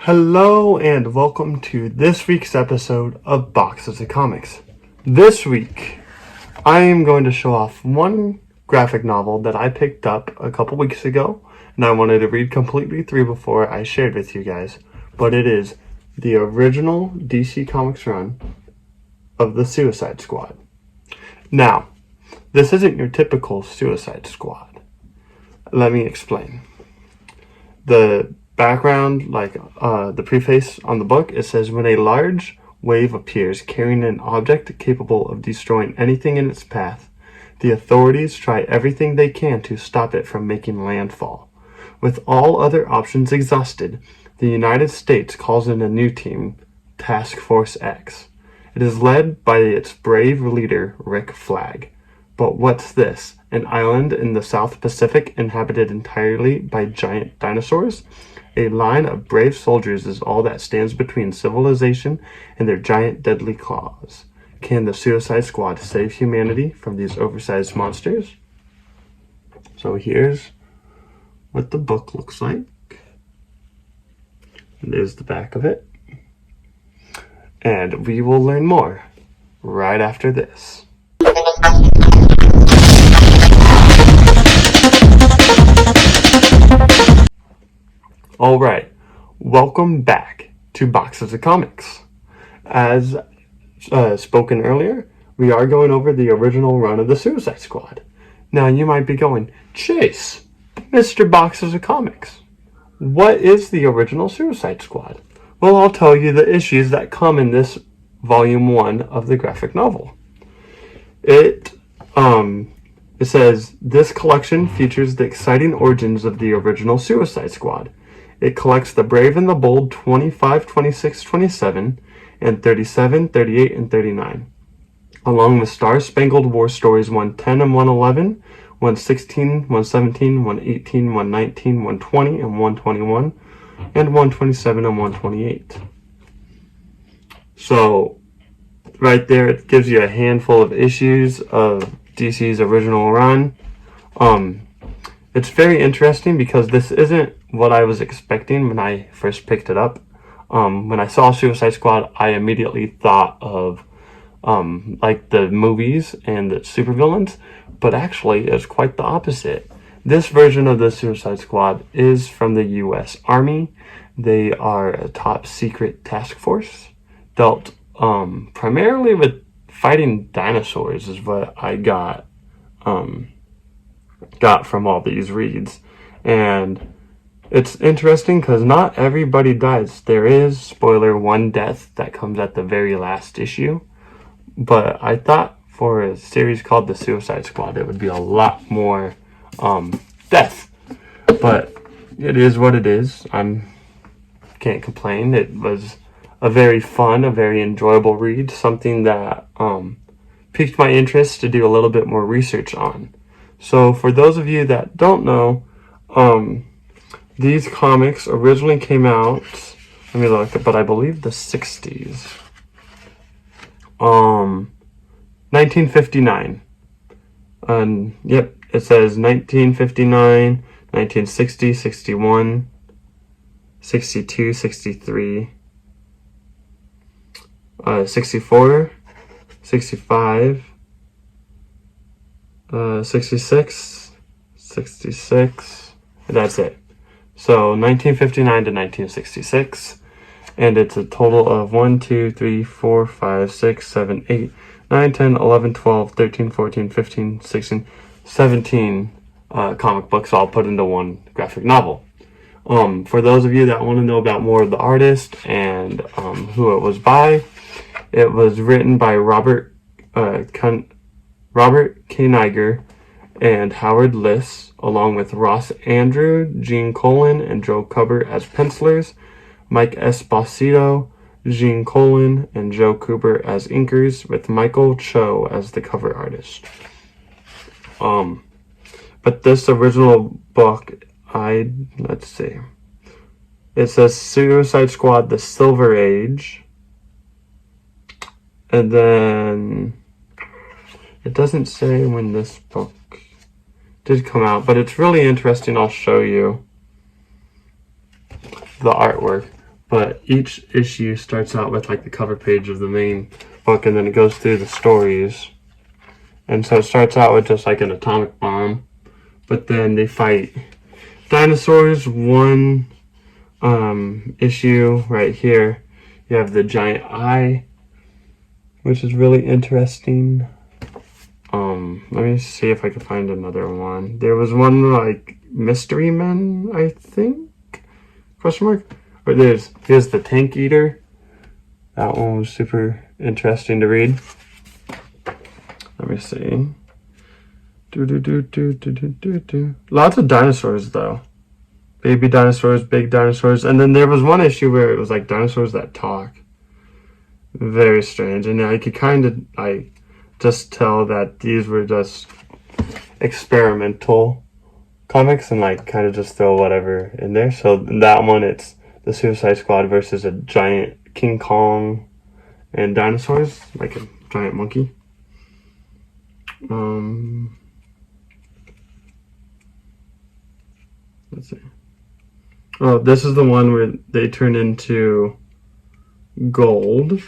Hello and welcome to this week's episode of Boxes of Comics. This week, I am going to show off one graphic novel that I picked up a couple weeks ago, and I wanted to read completely through before I shared with you guys. But it is the original DC Comics run of the Suicide Squad. Now, this isn't your typical Suicide Squad. Let me explain. The background, the preface on the book, it says, when a large wave appears carrying an object capable of destroying anything in its path, the authorities try everything they can to stop it from making landfall. With all other options exhausted, the United States calls in a new team, Task Force X. It is led by its brave leader, Rick Flag. But what's this? An island in the South Pacific inhabited entirely by giant dinosaurs? A line of brave soldiers is all that stands between civilization and their giant deadly claws. Can the Suicide Squad save humanity from these oversized monsters? So here's what the book looks like. There's the back of it. And we will learn more right after this. Alright, welcome back to Boxes of Comics. As spoken earlier, we are going over the original run of the Suicide Squad. Now you might be going, Chase, Mr. Boxes of Comics, what is the original Suicide Squad? Well, I'll tell you the issues that come in this volume 1 of the graphic novel. It says, this collection features the exciting origins of the original Suicide Squad. It collects the brave and the bold 25, 26, 27, and 37, 38, and 39, along with Star Spangled War Stories 110 and 111, 116, 117, 118, 119, 120, and 121, and 127 and 128. So, right there, it gives you a handful of issues of DC's original run. It's very interesting because this isn't what I was expecting when I first picked it up. When I saw Suicide Squad, I immediately thought of like the movies and the supervillains, but actually it's quite the opposite. This version of the Suicide Squad is from the U.S. Army. They are a top secret task force dealt primarily with fighting dinosaurs is what I got from all these reads. And it's interesting because not everybody dies. There is, spoiler, one death that comes at the very last issue. But I thought for a series called The Suicide Squad, it would be a lot more death. But it is what it is. Can't complain. It was a very fun, a very enjoyable read. Something that piqued my interest to do a little bit more research on. So for those of you that don't know, these comics originally came out, let me look, but I believe the 60s. 1959. Yep, it says 1959, 1960, 61, 62, 63, 64, 65, 66, 66, that's it. So 1959 to 1966, and it's a total of 1, 2, 3, 4, 5, 6, 7, 8, 9, 10, 11, 12, 13, 14, 15, 16, 17 comic books all put into one graphic novel. For those of you that want to know about more of the artist and who it was by, it was written by Robert K. Niger and Howard Liss, along with Ross Andrew, Gene Colan, and Joe Kubert as pencilers, Mike Esposito, Gene Colan, and Joe Kubert as inkers, with Michael Cho as the cover artist. But this original book, let's see. It says Suicide Squad, The Silver Age. And then it doesn't say when this book did come out, but it's really interesting. I'll show you the artwork. but each issue starts out with like the cover page of the main book, and then it goes through the stories. And so it starts out with just like an atomic bomb, but then they fight dinosaurs. One issue right here, you have the giant eye, which is really interesting. Let me see if I can find another one. There was one like Mystery Men, I think? Question mark? Or here's the Tank Eater. That one was super interesting to read. Let me see. Lots of dinosaurs though. Baby dinosaurs, big dinosaurs. And then there was one issue where it was like dinosaurs that talk. Very strange. And I could kind of just tell that these were just experimental comics and like kind of just throw whatever in there. So that one, it's the Suicide Squad versus a giant King Kong and dinosaurs, like a giant monkey. Let's see. Oh, this is the one where they turn into gold.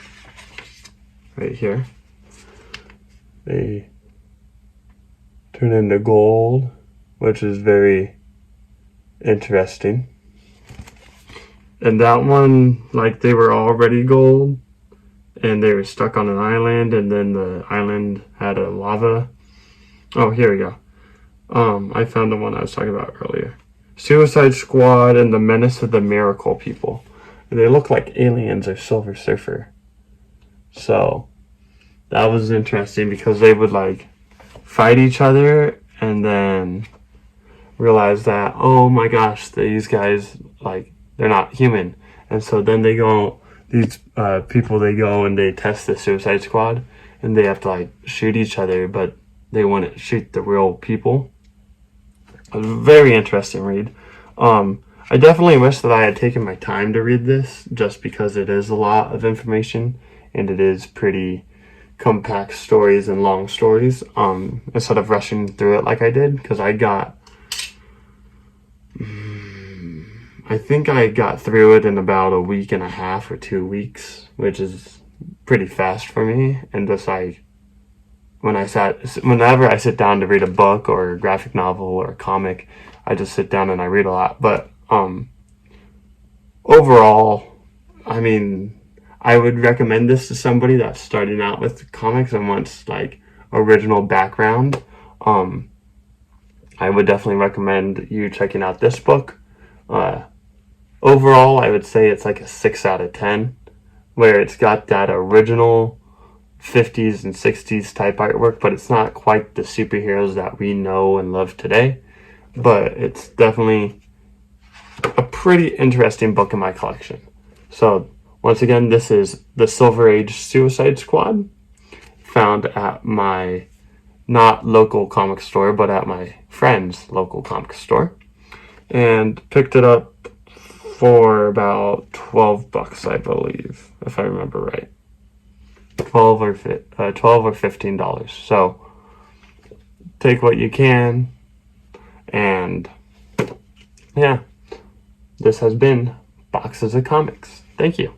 Right here. They turn into gold, which is very interesting. And that one, like, they were already gold, and they were stuck on an island, and then the island had a lava. Oh, here we go. I found the one I was talking about earlier. Suicide Squad and the Menace of the Miracle People. And they look like aliens or Silver Surfer. So that was interesting because they would like fight each other and then realize that, oh my gosh, these guys, like, they're not human. And so then they go, these people, they go and they test the Suicide Squad and they have to like shoot each other, but they wouldn't shoot the real people. A very interesting read. I definitely wish that I had taken my time to read this just because it is a lot of information and it is pretty compact stories and long stories, instead of rushing through it like I did, because I think I got through it in about a week and a half or 2 weeks, which is pretty fast for me. And just like whenever I sit down to read a book or a graphic novel or a comic, I just sit down and I read a lot. But overall, I mean, I would recommend this to somebody that's starting out with comics and wants like original background. I would definitely recommend you checking out this book. Overall, I would say it's like a 6 out of 10, where it's got that original 50s and 60s type artwork, but it's not quite the superheroes that we know and love today. But it's definitely a pretty interesting book in my collection. So once again, this is the Silver Age Suicide Squad, found at my not local comic store, but at my friend's local comic store, and picked it up for about $12, I believe, if I remember right. $12 or $15. So take what you can, and yeah, this has been Boxes of Comics. Thank you.